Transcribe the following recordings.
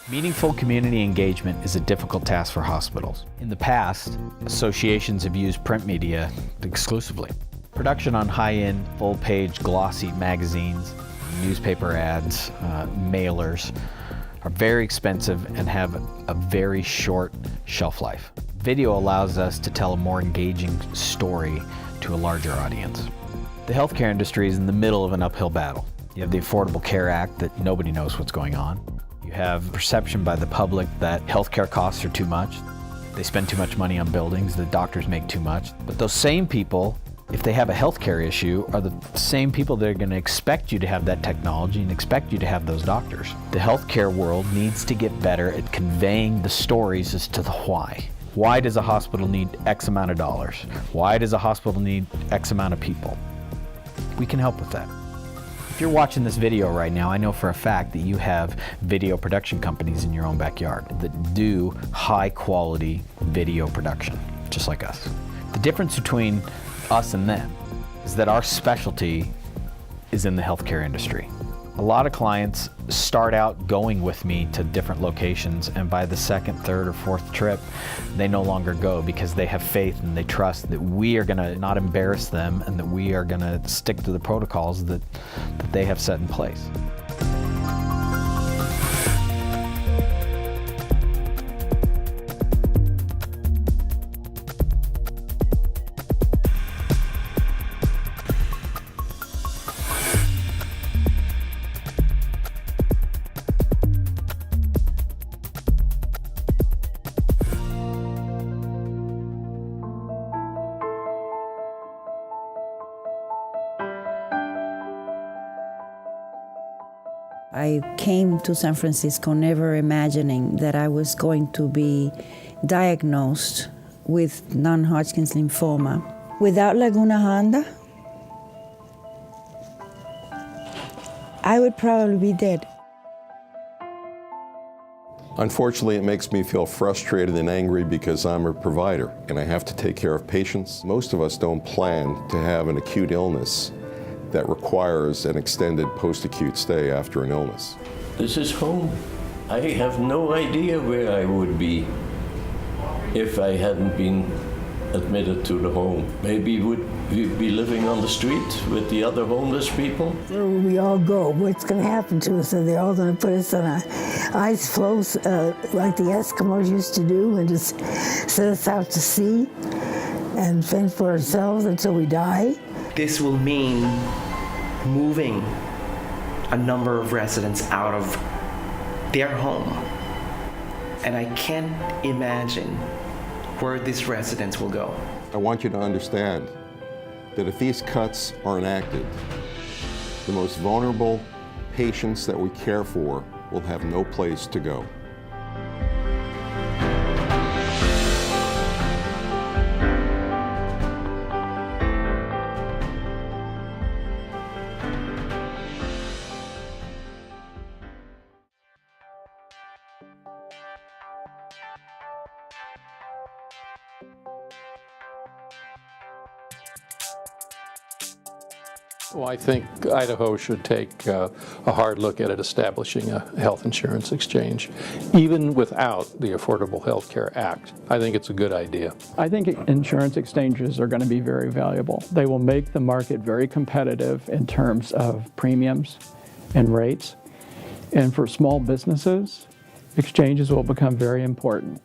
Meaningful community engagement is a difficult task for hospitals. In the past, associations have used print media exclusively. Production on high-end, full-page, glossy magazines, newspaper ads, mailers are very expensive and have a very short shelf life. Video allows us to tell a more engaging story to a larger audience. The healthcare industry is in the middle of an uphill battle. You have the Affordable Care Act that nobody knows what's going on. You have perception by the public that healthcare costs are too much. They spend too much money on buildings, the doctors make too much. But those same people, if they have a healthcare issue, are the same people that are going to expect you to have that technology and expect you to have those doctors. The healthcare world needs to get better at conveying the stories as to the why. Why does a hospital need X amount of dollars? Why does a hospital need X amount of people? We can help with that. If you're watching this video right now, I know for a fact that you have video production companies in your own backyard that do high quality video production, just like us. The difference between us and them is that our specialty is in the healthcare industry. A lot of clients start out going with me to different locations, and by the second, third, or fourth trip, they no longer go because they have faith and they trust that we are gonna not embarrass them and that we are gonna stick to the protocols that they have set in place. I came to San Francisco never imagining that I was going to be diagnosed with non-Hodgkin's lymphoma. Without Laguna Honda, I would probably be dead. Unfortunately, it makes me feel frustrated and angry because I'm a provider and I have to take care of patients. Most of us don't plan to have an acute illness that requires an extended post-acute stay after an illness. This is home. I have no idea where I would be if I hadn't been admitted to the home. Maybe we'd be living on the street with the other homeless people. Where we all go, what's going to happen to us? Are they all going to put us on ice floes like the Eskimos used to do and just set us out to sea and fend for ourselves until we die? This will mean moving a number of residents out of their home. And I can't imagine where these residents will go. I want you to understand that if these cuts are enacted, the most vulnerable patients that we care for will have no place to go. Well, I think Idaho should take a hard look at it establishing a health insurance exchange, even without the Affordable Health Care Act. I think it's a good idea. I think insurance exchanges are going to be very valuable. They will make the market very competitive in terms of premiums and rates. And for small businesses, exchanges will become very important.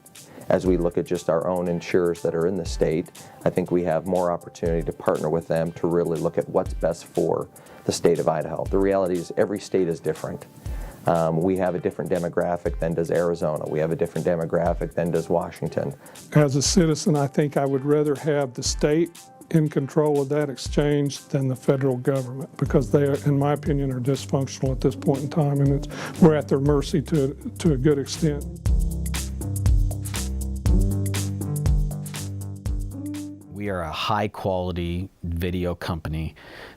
As we look at just our own insurers that are in the state, I think we have more opportunity to partner with them to really look at what's best for the state of Idaho. The reality is every state is different. We have a different demographic than does Arizona. We have a different demographic than does Washington. As a citizen, I think I would rather have the state in control of that exchange than the federal government, because they, in my opinion, are dysfunctional at this point in time, and we're at their mercy to a good extent. We are a high-quality video company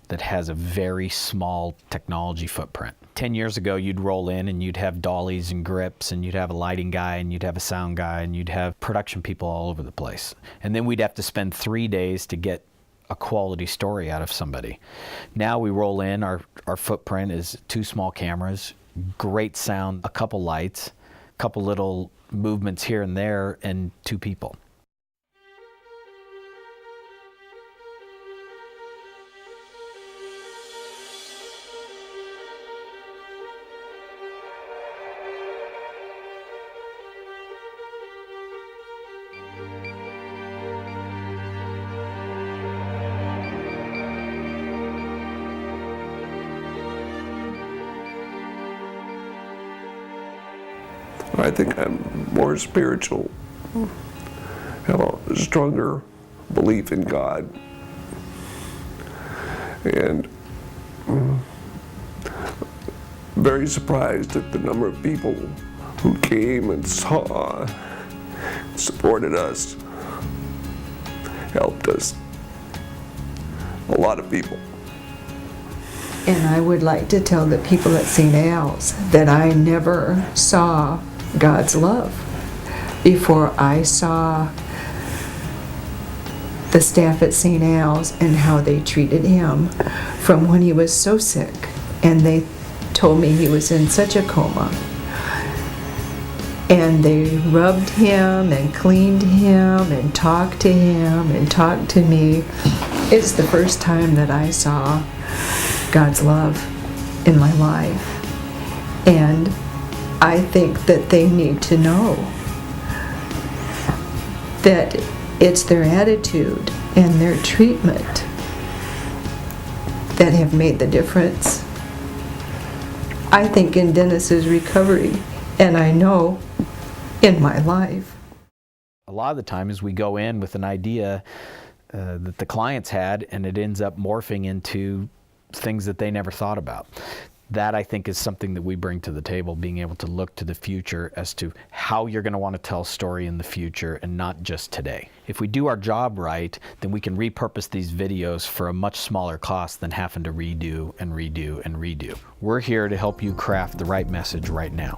that has a very small technology footprint. 10 years ago, you'd roll in and you'd have dollies and grips, and you'd have a lighting guy, and you'd have a sound guy, and you'd have production people all over the place. And then we'd have to spend 3 days to get a quality story out of somebody. Now we roll in, our footprint is 2 small cameras, great sound, a couple lights, couple little movements here and there and 2 people. I think I'm more spiritual, have a stronger belief in God, and very surprised at the number of people who came and saw, supported us, helped us. A lot of people. And I would like to tell the people at St. Al's that I never saw God's love before I saw the staff at St. Al's and how they treated him from when he was so sick. And they told me he was in such a coma. And they rubbed him and cleaned him and talked to him and talked to me. It's the first time that I saw God's love in my life. And I think that they need to know that it's their attitude and their treatment that have made the difference. I think in Dennis's recovery, and I know in my life. A lot of the times we go in with an idea that the clients had, and it ends up morphing into things that they never thought about. That, I think, is something that we bring to the table, being able to look to the future as to how you're going to want to tell a story in the future and not just today. If we do our job right, then we can repurpose these videos for a much smaller cost than having to redo and redo and redo. We're here to help you craft the right message right now.